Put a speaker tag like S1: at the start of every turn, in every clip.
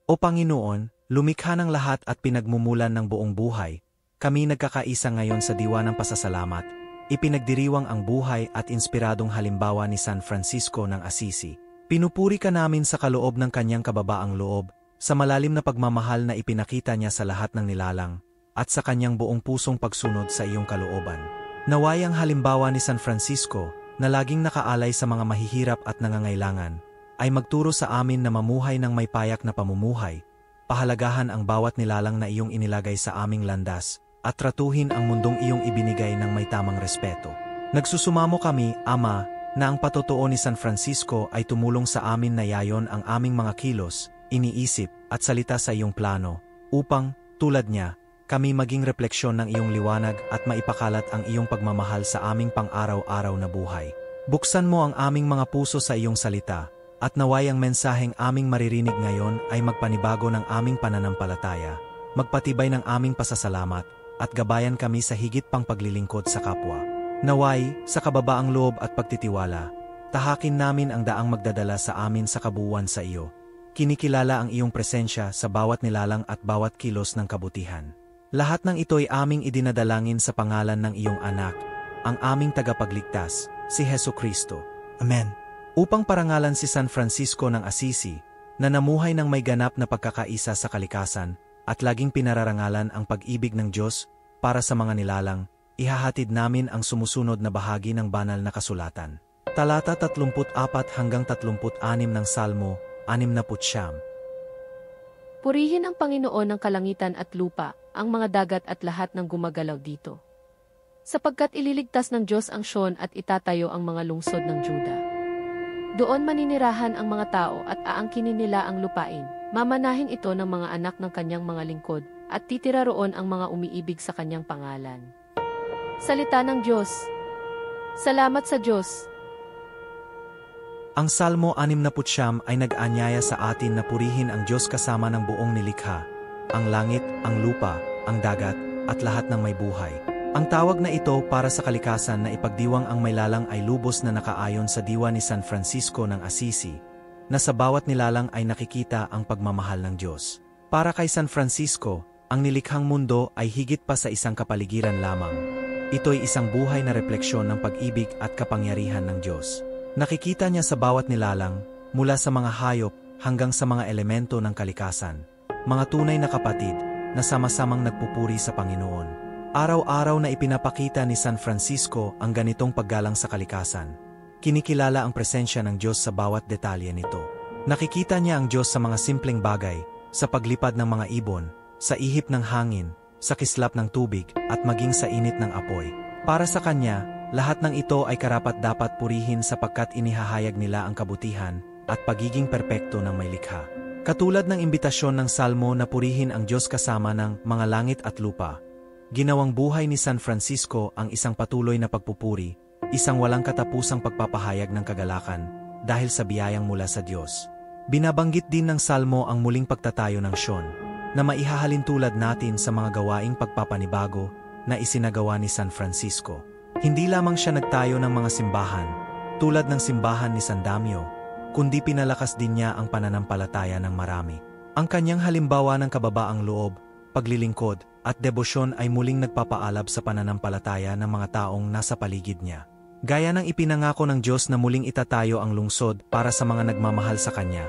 S1: O Panginoon, lumikha ng lahat at pinagmumulan ng buong buhay, kami nagkakaisa ngayon sa diwa ng pasasalamat, ipinagdiriwang ang buhay at inspiradong halimbawa ni San Francisco ng Assisi. Pinupuri ka namin sa kaloob ng kanyang kababaang loob, sa malalim na pagmamahal na ipinakita niya sa lahat ng nilalang, at sa kanyang buong pusong pagsunod sa iyong kalooban. Naway ang halimbawa ni San Francisco, na laging nakaalay sa mga mahihirap at nangangailangan, ay magturo sa amin na mamuhay ng may payak na pamumuhay, pahalagahan ang bawat nilalang na iyong inilagay sa aming landas, at tratuhin ang mundong iyong ibinigay ng may tamang respeto. Nagsusumamo kami, Ama, na ang patotoo ni San Francisco ay tumulong sa amin na yayon ang aming mga kilos, iniisip, at salita sa iyong plano, upang, tulad niya, kami maging refleksyon ng iyong liwanag at maipakalat ang iyong pagmamahal sa aming pang-araw-araw na buhay. Buksan mo ang aming mga puso sa iyong salita, at naway ang mensaheng aming maririnig ngayon ay magpanibago ng aming pananampalataya, magpatibay ng aming pasasalamat, at gabayan kami sa higit pang paglilingkod sa kapwa. Naway, sa kababaang loob at pagtitiwala, tahakin namin ang daang magdadala sa amin sa kabuuan sa iyo. Kinikilala ang iyong presensya sa bawat nilalang at bawat kilos ng kabutihan. Lahat ng ito'y aming idinadalangin sa pangalan ng iyong anak, ang aming tagapagligtas, si Hesukristo. Amen. Upang parangalan si San Francisco ng Assisi, na namuhay ng may ganap na pagkakaisa sa kalikasan, at laging pinararangalan ang pag-ibig ng Diyos para sa mga nilalang, ihahatid namin ang sumusunod na bahagi ng banal na kasulatan. Talata 34 hanggang 36 ng Salmo 69.
S2: Purihin ang Panginoon ng kalangitan at lupa, ang mga dagat at lahat ng gumagalaw dito. Sapagkat ililigtas ng Diyos ang Siyon at itatayo ang mga lungsod ng Juda. Doon maninirahan ang mga tao at aangkinin nila ang lupain, mamanahin ito ng mga anak ng kanyang mga lingkod, at titira roon ang mga umiibig sa kanyang pangalan. Salita ng Diyos. Salamat sa Diyos.
S1: Ang Salmo 69 ay nag-anyaya sa atin na purihin ang Diyos kasama ng buong nilikha, ang langit, ang lupa, ang dagat, at lahat ng may buhay. Ang tawag na ito para sa kalikasan na ipagdiwang ang may lalang ay lubos na nakaayon sa diwa ni San Francisco ng Assisi, na sa bawat nilalang ay nakikita ang pagmamahal ng Diyos. Para kay San Francisco, ang nilikhang mundo ay higit pa sa isang kapaligiran lamang. Ito'y isang buhay na refleksyon ng pag-ibig at kapangyarihan ng Diyos. Nakikita niya sa bawat nilalang, mula sa mga hayop hanggang sa mga elemento ng kalikasan, mga tunay na kapatid na sama-samang nagpupuri sa Panginoon. Araw-araw na ipinapakita ni San Francisco ang ganitong paggalang sa kalikasan. Kinikilala ang presensya ng Diyos sa bawat detalye nito. Nakikita niya ang Diyos sa mga simpleng bagay, sa paglipad ng mga ibon, sa ihip ng hangin, sa kislap ng tubig, at maging sa init ng apoy. Para sa kanya, lahat ng ito ay karapat-dapat purihin sapagkat inihahayag nila ang kabutihan at pagiging perpekto ng may likha. Katulad ng imbitasyon ng Salmo na purihin ang Diyos kasama ng mga langit at lupa, ginawang buhay ni San Francisco ang isang patuloy na pagpupuri, isang walang katapusang pagpapahayag ng kagalakan dahil sa biyayang mula sa Diyos. Binabanggit din ng Salmo ang muling pagtatayo ng Siyon, na maihahalin tulad natin sa mga gawaing pagpapanibago na isinagawa ni San Francisco. Hindi lamang siya nagtayo ng mga simbahan, tulad ng simbahan ni San Damiano, kundi pinalakas din niya ang pananampalataya ng marami. Ang kanyang halimbawa ng kababaang loob, paglilingkod, at debosyon ay muling nagpapaalab sa pananampalataya ng mga taong nasa paligid niya. Gaya ng ipinangako ng Diyos na muling itatayo ang lungsod para sa mga nagmamahal sa Kanya,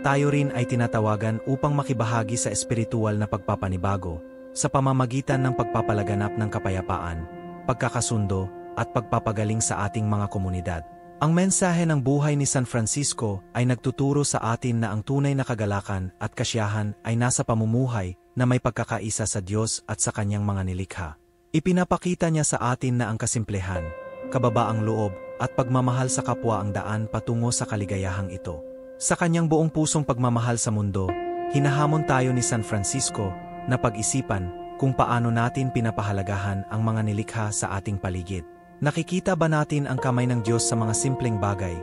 S1: tayo rin ay tinatawagan upang makibahagi sa espiritual na pagpapanibago, sa pamamagitan ng pagpapalaganap ng kapayapaan, pagkakasundo, at pagpapagaling sa ating mga komunidad. Ang mensahe ng buhay ni San Francisco ay nagtuturo sa atin na ang tunay na kagalakan at kasiyahan ay nasa pamumuhay na may pagkakaisa sa Diyos at sa Kanyang mga nilikha. Ipinapakita niya sa atin na ang kasimplehan, kababaang loob, at pagmamahal sa kapwa ang daan patungo sa kaligayahang ito. Sa Kanyang buong pusong pagmamahal sa mundo, hinahamon tayo ni San Francisco na pag-isipan kung paano natin pinapahalagahan ang mga nilikha sa ating paligid. Nakikita ba natin ang kamay ng Diyos sa mga simpleng bagay,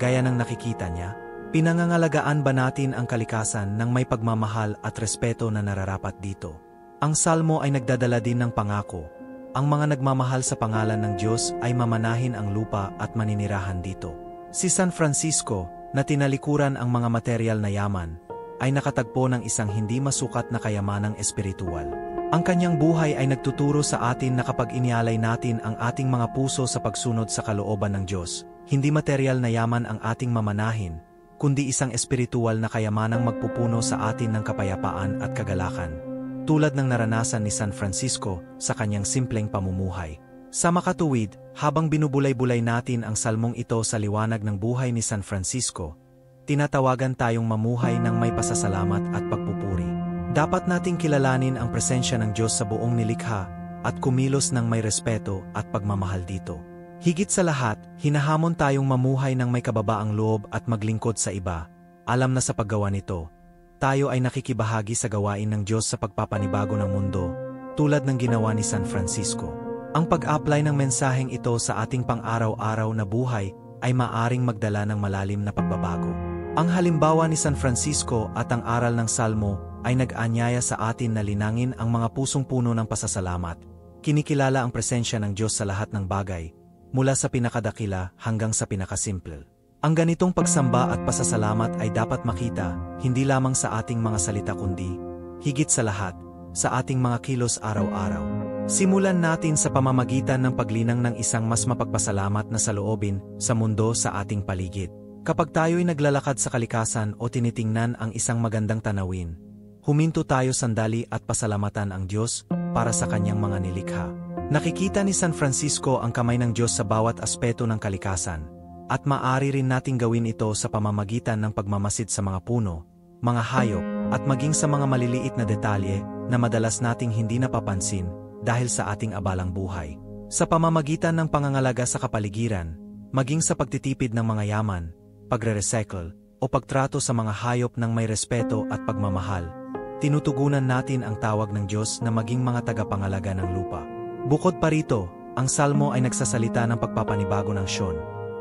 S1: gaya ng nakikita niya? Pinangangalagaan ba natin ang kalikasan ng may pagmamahal at respeto na nararapat dito? Ang Salmo ay nagdadala din ng pangako. Ang mga nagmamahal sa pangalan ng Diyos ay mamanahin ang lupa at maninirahan dito. Si San Francisco, na tinalikuran ang mga materyal na yaman, ay nakatagpo ng isang hindi masukat na kayamanang espiritual. Ang kanyang buhay ay nagtuturo sa atin na kapag inialay natin ang ating mga puso sa pagsunod sa kalooban ng Diyos, hindi material na yaman ang ating mamanahin, kundi isang espiritual na kayamanang magpupuno sa atin ng kapayapaan at kagalakan, tulad ng naranasan ni San Francisco sa kanyang simpleng pamumuhay. Sa makatuwid, habang binubulay-bulay natin ang salmong ito sa liwanag ng buhay ni San Francisco, tinatawagan tayong mamuhay ng may pasasalamat at pagpupuri. Dapat nating kilalanin ang presensya ng Diyos sa buong nilikha at kumilos ng may respeto at pagmamahal dito. Higit sa lahat, hinahamon tayong mamuhay ng may kababaang loob at maglingkod sa iba. Alam na sa paggawa nito, tayo ay nakikibahagi sa gawain ng Diyos sa pagpapanibago ng mundo, tulad ng ginawa ni San Francisco. Ang pag-apply ng mensaheng ito sa ating pang-araw-araw na buhay ay maaring magdala ng malalim na pagbabago. Ang halimbawa ni San Francisco at ang aral ng Salmo ay nag-anyaya sa atin na linangin ang mga pusong puno ng pasasalamat. Kinikilala ang presensya ng Diyos sa lahat ng bagay, mula sa pinakadakila hanggang sa pinakasimple. Ang ganitong pagsamba at pasasalamat ay dapat makita, hindi lamang sa ating mga salita kundi, higit sa lahat, sa ating mga kilos araw-araw. Simulan natin sa pamamagitan ng paglinang ng isang mas mapagpasalamat na saloobin sa mundo sa ating paligid. Kapag tayo'y naglalakad sa kalikasan o tinitingnan ang isang magandang tanawin, huminto tayo sandali at pasalamatan ang Diyos para sa kanyang mga nilikha. Nakikita ni San Francisco ang kamay ng Diyos sa bawat aspeto ng kalikasan, at maaari rin nating gawin ito sa pamamagitan ng pagmamasid sa mga puno, mga hayop, at maging sa mga maliliit na detalye na madalas nating hindi napapansin dahil sa ating abalang buhay. Sa pamamagitan ng pangangalaga sa kapaligiran, maging sa pagtitipid ng mga yaman, pagre-recycle, o pagtrato sa mga hayop ng may respeto at pagmamahal, tinutugunan natin ang tawag ng Diyos na maging mga tagapangalaga ng lupa. Bukod pa rito, ang Salmo ay nagsasalita ng pagpapanibago ng syon,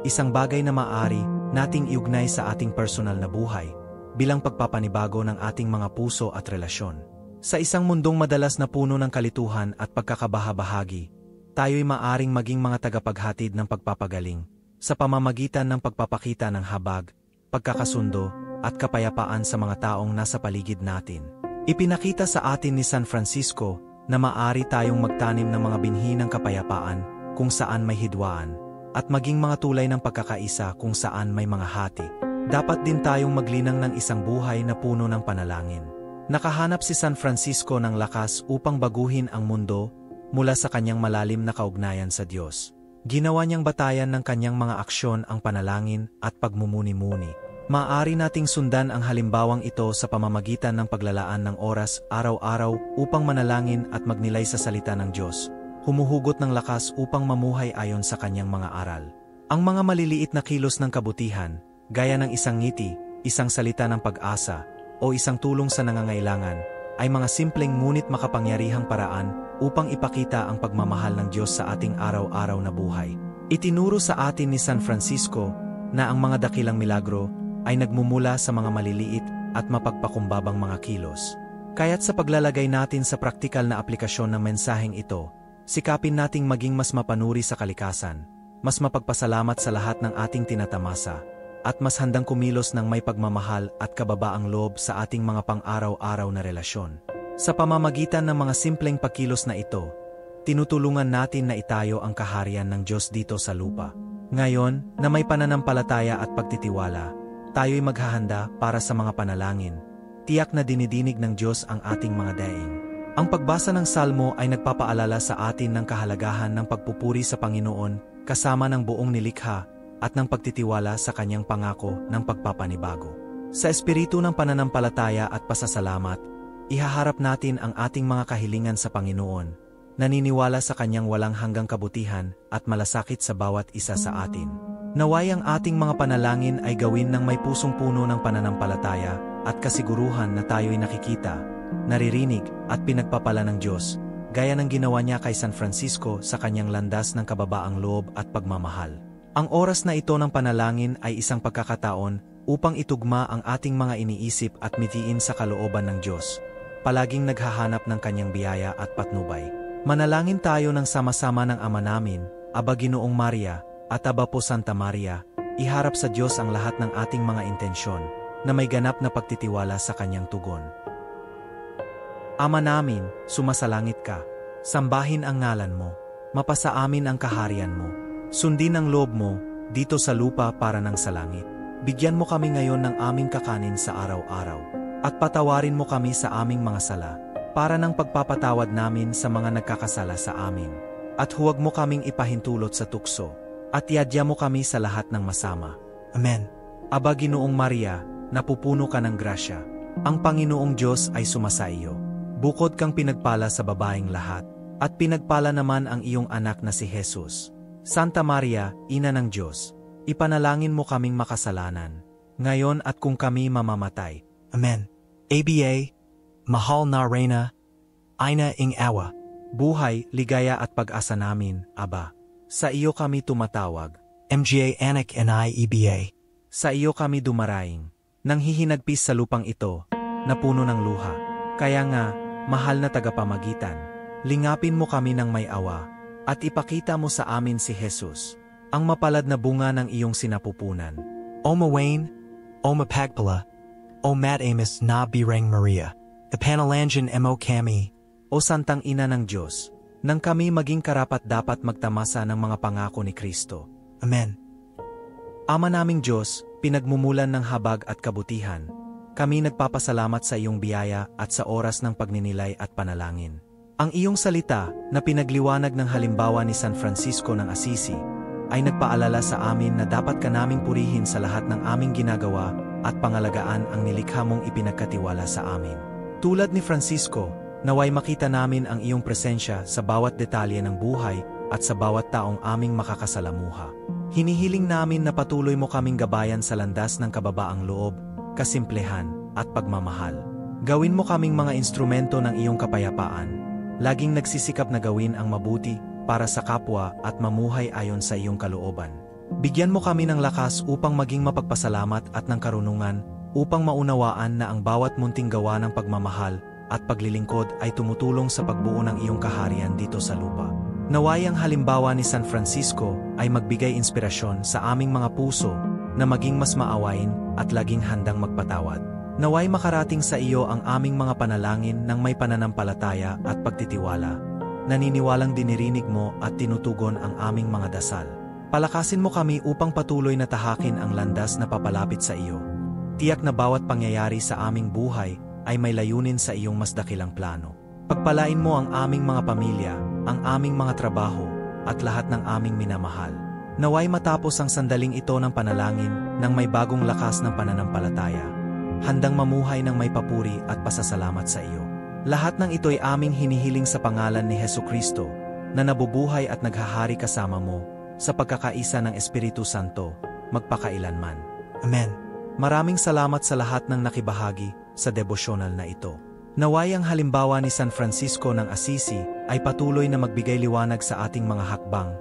S1: isang bagay na maaari nating iugnay sa ating personal na buhay, bilang pagpapanibago ng ating mga puso at relasyon. Sa isang mundong madalas na puno ng kalituhan at pagkakabahabahagi, tayo'y maaring maging mga tagapaghatid ng pagpapagaling, sa pamamagitan ng pagpapakita ng habag, pagkakasundo, at kapayapaan sa mga taong nasa paligid natin. Ipinakita sa atin ni San Francisco na maaari tayong magtanim ng mga binhi ng kapayapaan kung saan may hidwaan, at maging mga tulay ng pagkakaisa kung saan may mga hati. Dapat din tayong maglinang ng isang buhay na puno ng panalangin. Nakahanap si San Francisco ng lakas upang baguhin ang mundo mula sa kanyang malalim na kaugnayan sa Diyos. Ginawa niyang batayan ng kanyang mga aksyon ang panalangin at pagmumuni-muni. Maaari nating sundan ang halimbawang ito sa pamamagitan ng paglalaan ng oras araw-araw upang manalangin at magnilay sa salita ng Diyos, humuhugot ng lakas upang mamuhay ayon sa kanyang mga aral. Ang mga maliliit na kilos ng kabutihan, gaya ng isang ngiti, isang salita ng pag-asa, o isang tulong sa nangangailangan, ay mga simpleng ngunit makapangyarihang paraan upang ipakita ang pagmamahal ng Diyos sa ating araw-araw na buhay. Itinuro sa atin ni San Francisco na ang mga dakilang milagro ay nagmumula sa mga maliliit at mapagpakumbabang mga kilos. Kaya't sa paglalagay natin sa praktikal na aplikasyon ng mensaheng ito, sikapin nating maging mas mapanuri sa kalikasan, mas mapagpasalamat sa lahat ng ating tinatamasa, at mas handang kumilos ng may pagmamahal at kababaang loob sa ating mga pang-araw-araw na relasyon. Sa pamamagitan ng mga simpleng pagkilos na ito, tinutulungan natin na itayo ang kaharian ng Diyos dito sa lupa. Ngayon, na may pananampalataya at pagtitiwala, tayo'y maghahanda para sa mga panalangin. Tiyak na dinidinig ng Diyos ang ating mga daing. Ang pagbasa ng Salmo ay nagpapaalala sa atin ng kahalagahan ng pagpupuri sa Panginoon kasama ng buong nilikha at ng pagtitiwala sa kanyang pangako ng pagpapanibago. Sa espiritu ng pananampalataya at pasasalamat, ihaharap natin ang ating mga kahilingan sa Panginoon, naniniwala sa kanyang walang hanggang kabutihan at malasakit sa bawat isa sa atin. Naway ang ating mga panalangin ay gawin ng may pusong puno ng pananampalataya at kasiguruhan na tayo'y nakikita, naririnig at pinagpapala ng Diyos, gaya ng ginawa niya kay San Francisco sa kanyang landas ng kababaang loob at pagmamahal. Ang oras na ito ng panalangin ay isang pagkakataon upang itugma ang ating mga iniisip at mitiin sa kalooban ng Diyos, palaging naghahanap ng kanyang biyaya at patnubay. Manalangin tayo ng sama-sama ng Ama namin, Aba Ginoong Maria, at Aba po Santa Maria, iharap sa Diyos ang lahat ng ating mga intensyon, na may ganap na pagtitiwala sa kanyang tugon. Ama namin, sumasalangit ka. Sambahin ang ngalan mo. Mapasa amin ang kaharian mo. Sundin ang loob mo, dito sa lupa para ng sa langit. Bigyan mo kami ngayon ng aming kakanin sa araw-araw. At patawarin mo kami sa aming mga sala, para ng pagpapatawad namin sa mga nagkakasala sa amin. At huwag mo kaming ipahintulot sa tukso. At iadya mo kami sa lahat ng masama. Amen. Aba Ginoong Maria, napupuno ka ng grasya. Ang Panginoong Diyos ay sumasa iyo. Bukod kang pinagpala sa babaeng lahat. At pinagpala naman ang iyong anak na si Jesus. Santa Maria, Ina ng Diyos, ipanalangin mo kaming makasalanan, ngayon at kung kami mamamatay. Amen. ABA, Mahal na Reyna, Ina ing Awa, buhay, ligaya at pag-asa namin, Aba. Sa iyo kami tumatawag. MGA Anak and EBA. Sa iyo kami dumaraing, nang hihinagpis sa lupang ito, na puno ng luha. Kaya nga, mahal na tagapamagitan, lingapin mo kami ng may awa, at ipakita mo sa amin si Jesus, ang mapalad na bunga ng iyong sinapupunan. O Mawain, O Mapagpala, O Mad Amos na Birang Maria, Kapanalangan mo kami, O Santang Ina ng Diyos, nang kami maging karapat dapat magtamasa ng mga pangako ni Kristo. Amen. Ama naming Diyos, pinagmumulan ng habag at kabutihan, kami nagpapasalamat sa iyong biyaya at sa oras ng pagninilay at panalangin. Ang iyong salita, na pinagliwanag ng halimbawa ni San Francisco ng Assisi, ay nagpaalala sa amin na dapat ka naming purihin sa lahat ng aming ginagawa at pangalagaan ang nilikha mong ipinagkatiwala sa amin. Tulad ni Francisco, naway makita namin ang iyong presensya sa bawat detalye ng buhay at sa bawat taong aming makakasalamuha. Hinihiling namin na patuloy mo kaming gabayan sa landas ng kababaang loob, kasimplehan, at pagmamahal. Gawin mo kaming mga instrumento ng iyong kapayapaan. Laging nagsisikap na gawin ang mabuti para sa kapwa at mamuhay ayon sa iyong kalooban. Bigyan mo kami ng lakas upang maging mapagpasalamat at ng karunungan upang maunawaan na ang bawat munting gawa ng pagmamahal at paglilingkod ay tumutulong sa pagbuo ng iyong kaharian dito sa lupa. Naway ang halimbawa ni San Francisco ay magbigay inspirasyon sa aming mga puso na maging mas maawain at laging handang magpatawad. Naway makarating sa iyo ang aming mga panalangin ng may pananampalataya at pagtitiwala. Naniniwalang dinirinig mo at tinutugon ang aming mga dasal. Palakasin mo kami upang patuloy na tahakin ang landas na papalapit sa iyo. Tiyak na bawat pangyayari sa aming buhay ay may layunin sa iyong mas dakilang plano. Pagpalain mo ang aming mga pamilya, ang aming mga trabaho, at lahat ng aming minamahal. Naway matapos ang sandaling ito ng panalangin ng may bagong lakas ng pananampalataya. Handang mamuhay ng may papuri at pasasalamat sa iyo. Lahat ng ito'y aming hinihiling sa pangalan ni Hesukristo, na nabubuhay at naghahari kasama mo, sa pagkakaisa ng Espiritu Santo, magpakailanman. Amen. Maraming salamat sa lahat ng nakibahagi sa devosyonal na ito. Naway ang halimbawa ni San Francisco ng Assisi ay patuloy na magbigay liwanag sa ating mga hakbang.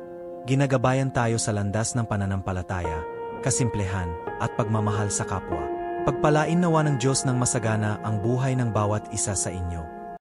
S1: Ginagabayan tayo sa landas ng pananampalataya, kasimplehan, at pagmamahal sa kapwa. Pagpalain nawa ng Diyos ng masagana ang buhay ng bawat isa sa inyo.